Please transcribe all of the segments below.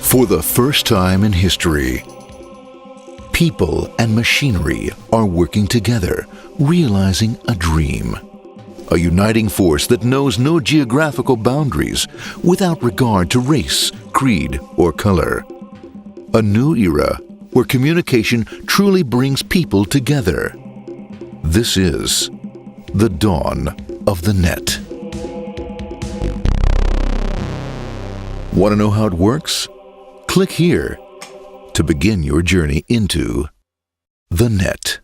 For the first time in history, people and machinery are working together, realizing a dream. A uniting force that knows no geographical boundaries without regard to race, creed, or color. A new era where communication truly brings people together. This is the dawn of the net. Want to know how it works? Click here to begin your journey into the net.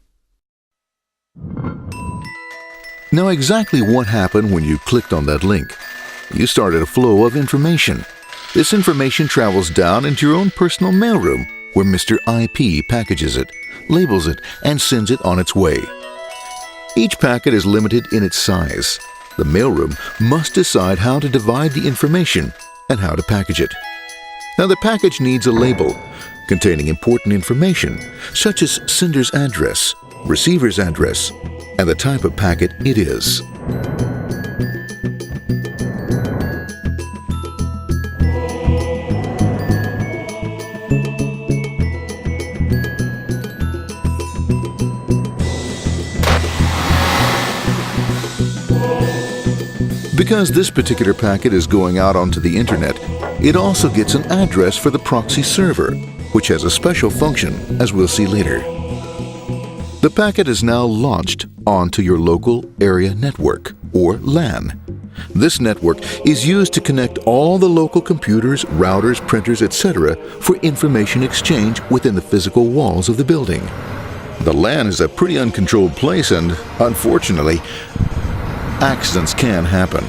Now, exactly what happened when you clicked on that link? You started a flow of information. This information travels down into your own personal mailroom, where Mr. IP packages it, labels it, and sends it on its way. Each packet is limited in its size. The mailroom must decide how to divide the information and how to package it. Now, the package needs a label containing important information, such as sender's address, receiver's address, and the type of packet it is. Because this particular packet is going out onto the internet, it also gets an address for the proxy server, which has a special function, as we'll see later. The packet is now launched onto your local area network, or LAN. This network is used to connect all the local computers, routers, printers, etc. for information exchange within the physical walls of the building. The LAN is a pretty uncontrolled place and, unfortunately, accidents can happen.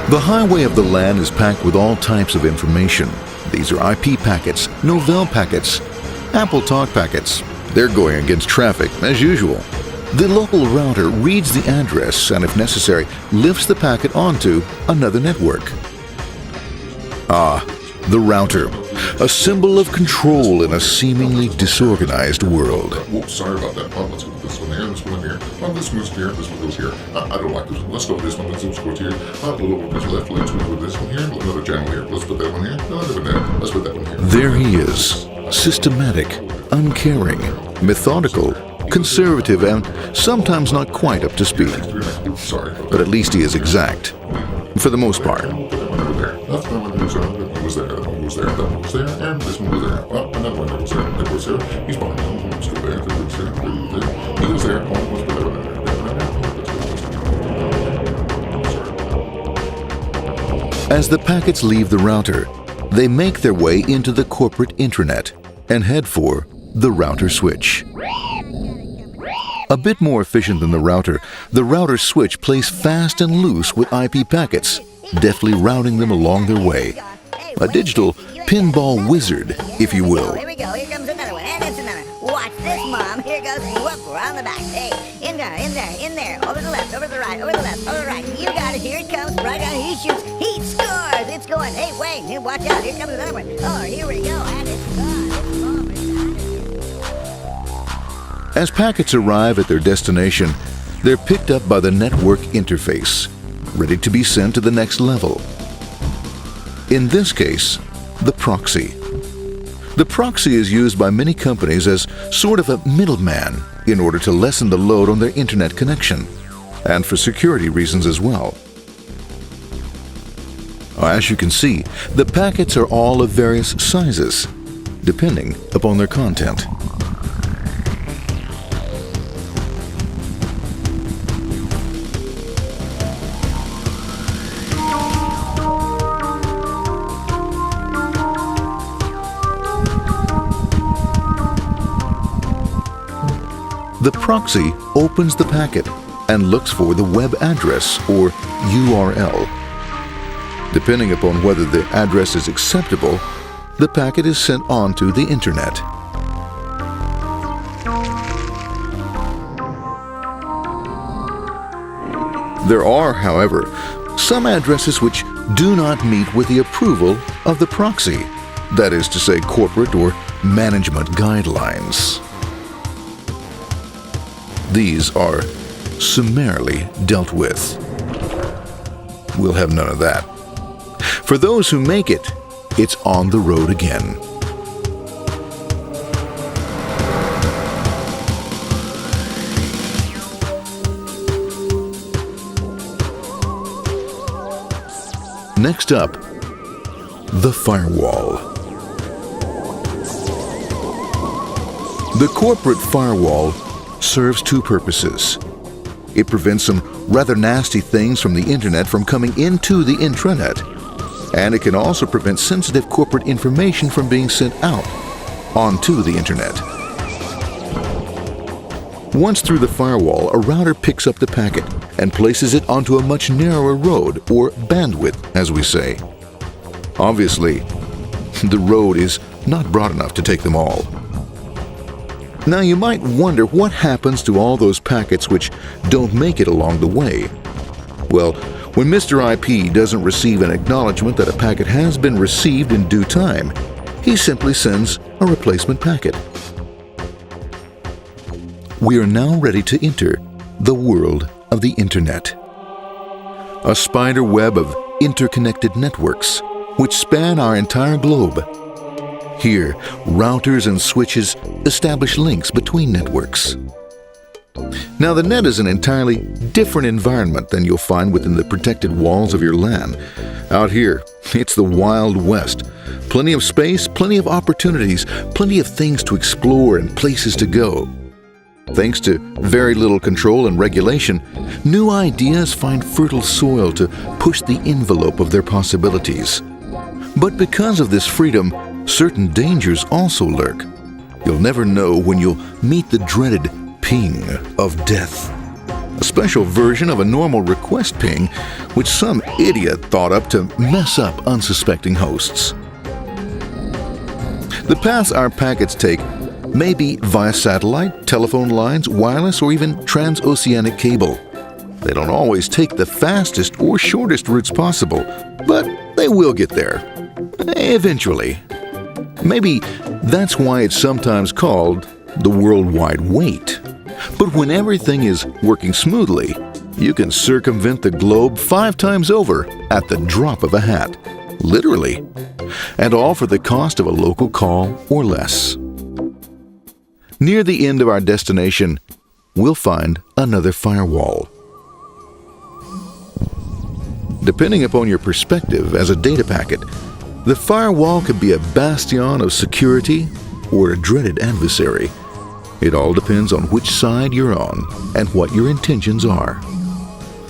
The highway of the LAN is packed with all types of information. These are IP packets, Novell packets, Apple Talk packets. They're going against traffic, as usual. The local router reads the address and, if necessary, lifts the packet onto another network. The router, a symbol of control in a seemingly disorganized world. Whoops, sorry about that. Let's go with this one here, this one here. This goes here, this one goes here. I don't like this one. Let's go with this one. Let's go here. A little bit left. Let's go with this one here. Another channel here. Let's put that one here. Let's put that one here. There he is, systematic, uncaring, methodical, conservative, and sometimes not quite up to speed. Sorry. But at least he is exact, for the most part. That's the one that was there. That one was there. That one was there. And this one was there. Oh, and that one was there. That was there. He's fine. He's still there. That was there. He was there. Oh, let's put that one there. As the packets leave the router, they make their way into the corporate intranet and head for the router switch. A bit more efficient than the router switch plays fast and loose with IP packets, deftly routing them along their way. A digital pinball wizard, if you will. Here we go. Here comes another one. And it's another one. Watch this, Mom. Here goes. Whoop, we're on the back. Hey, in there, in there, in there. Over the left, over the right, over the left, over the right. You got it. Here it comes. Right on. He shoots. He scores. It's going. Hey, wait. Hey, watch out. Here comes another one. Oh, here we go. And it's gone. It's gone. As packets arrive at their destination, they're picked up by the network interface, ready to be sent to the next level. In this case, the proxy. The proxy is used by many companies as sort of a middleman in order to lessen the load on their internet connection, and for security reasons as well. As you can see, the packets are all of various sizes, depending upon their content. The proxy opens the packet and looks for the web address, or URL. Depending upon whether the address is acceptable, the packet is sent on to the internet. There are, however, some addresses which do not meet with the approval of the proxy, that is to say, corporate or management guidelines. these are summarily dealt with. We'll have none of that. For those who make it, it's on the road again. Next up, the firewall. The corporate firewall serves two purposes. It prevents some rather nasty things from the internet from coming into the intranet, and it can also prevent sensitive corporate information from being sent out onto the internet. Once through the firewall, a router picks up the packet and places it onto a much narrower road, or bandwidth, as we say. Obviously, the road is not broad enough to take them all. Now you might wonder what happens to all those packets which don't make it along the way. Well, when Mr. IP doesn't receive an acknowledgement that a packet has been received in due time, he simply sends a replacement packet. We are now ready to enter the world of the Internet. A spider web of interconnected networks which span our entire globe. Here, routers and switches establish links between networks. Now, the net is an entirely different environment than you'll find within the protected walls of your LAN. Out here, it's the Wild West. Plenty of space, plenty of opportunities, plenty of things to explore and places to go. Thanks to very little control and regulation, new ideas find fertile soil to push the envelope of their possibilities. But because of this freedom, certain dangers also lurk. You'll never know when you'll meet the dreaded ping of death. A special version of a normal request ping, which some idiot thought up to mess up unsuspecting hosts. The paths our packets take may be via satellite, telephone lines, wireless, or even transoceanic cable. They don't always take the fastest or shortest routes possible, but they will get there. Eventually. Maybe that's why it's sometimes called the worldwide wait. But when everything is working smoothly, you can circumvent the globe 5 times over at the drop of a hat. Literally. And all for the cost of a local call or less. Near the end of our destination, we'll find another firewall. Depending upon your perspective as a data packet, the firewall could be a bastion of security or a dreaded adversary. It all depends on which side you're on and what your intentions are.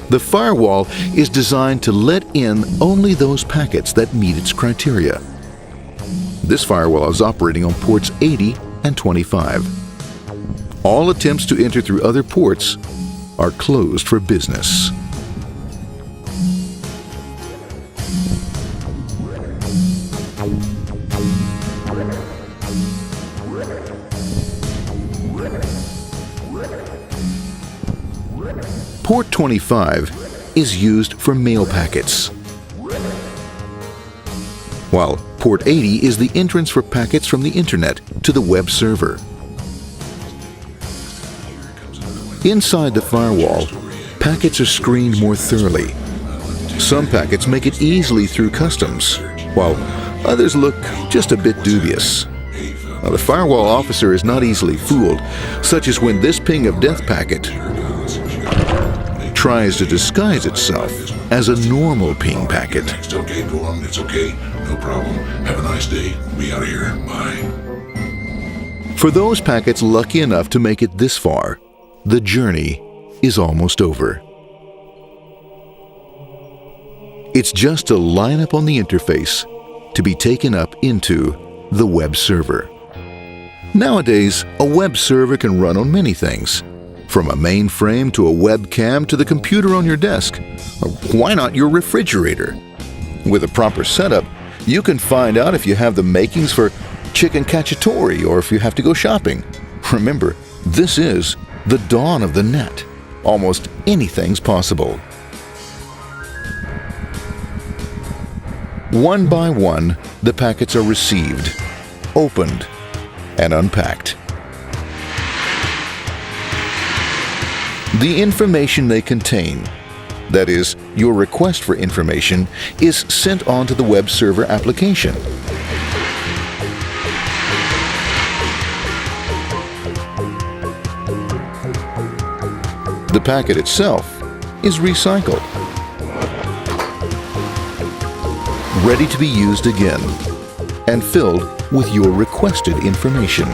The firewall is designed to let in only those packets that meet its criteria. This firewall is operating on ports 80 and 25. All attempts to enter through other ports are closed for business. Port 25 is used for mail packets, while Port 80 is the entrance for packets from the Internet to the web server. Inside the firewall, packets are screened more thoroughly. Some packets make it easily through customs, while others look just a bit dubious. Now, the firewall officer is not easily fooled, such as when this ping of death packet tries to disguise itself as a normal ping packet. It's okay, go on, it's okay, no problem. Have a nice day. We out of here. Bye. For those packets lucky enough to make it this far, the journey is almost over. It's just a lineup on the interface to be taken up into the web server. Nowadays, a web server can run on many things, from a mainframe to a webcam to the computer on your desk, or why not your refrigerator? With a proper setup, you can find out if you have the makings for chicken cacciatore or if you have to go shopping. Remember, this is the dawn of the net. Almost anything's possible. One by one, the packets are received, opened, and unpacked. The information they contain, that is, your request for information, is sent on to the web server application. The packet itself is recycled, ready to be used again, and filled with your requested information.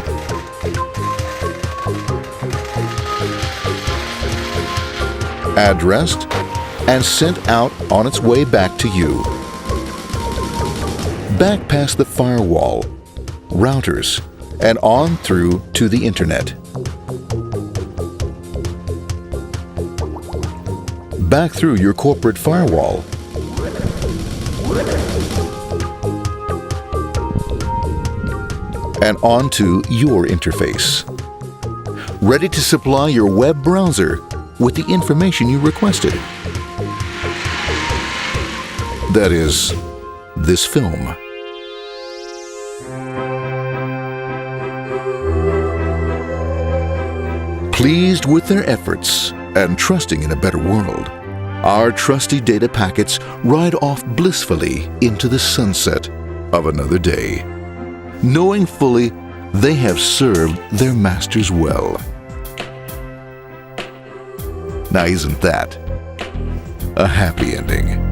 Addressed and sent out on its way back to you. Back past the firewall, routers, and on through to the internet. Back through your corporate firewall. And onto your interface. Ready to supply your web browser with the information you requested. That is, this film. Pleased with their efforts and trusting in a better world, our trusty data packets ride off blissfully into the sunset of another day, knowing fully they have served their masters well. Now, isn't that a happy ending?